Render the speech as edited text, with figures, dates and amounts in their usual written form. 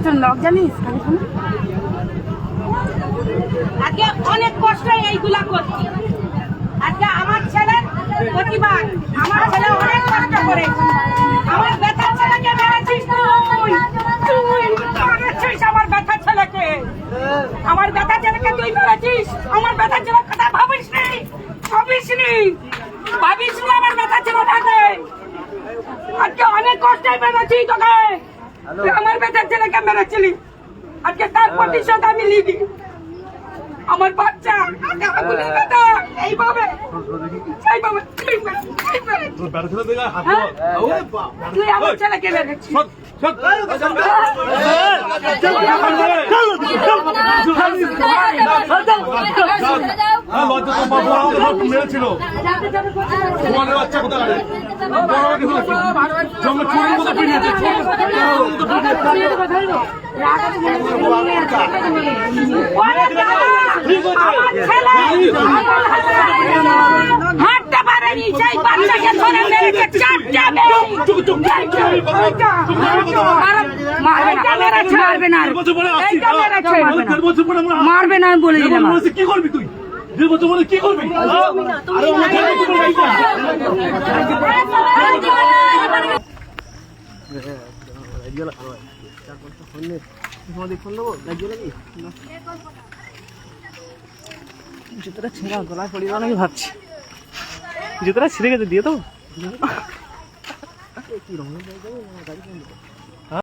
পেছন লক জানিস? আজকে অনেক কষ্ট এইগুলা করছি। আজকে আমার ছেলের প্রতিবাদ, আমার ছেলে অনেক কষ্ট করে, আমার বেটার ছেলেকে মেরেছিস তুই, মেরেছিস আমার বেটার ছেলেকে, আমার বেটার ছেলেকে তুই মেরেছিস। আমার বেটার ছেলের কথা ভাবিস নি, আমার বেটার ছেলেটাকে। আজকে অনেক কষ্টে মেরেছি তোকে, তুই আমার বেটার ছেলেকে মেরেছিলি। আজকে তার প্রতিশোধ আমি নিবি। আমার বাচ্চা এইভাবে তুই আমার ছেলেকে মেরেছিস। হাঁটতে পারেনি সেই বাচ্চাকে ধরে মেরেছে চারটা মারবে না, আমি বলে দিলাম। কি করবি তুই? 2 বছর বলে কি করবি? জুতোটা ছেঁড়া গলায় পড়ে যাওয়া নাকি ভাবছি। জুতোটা ছিঁড়ে গেছে, দিয়ে দেবো।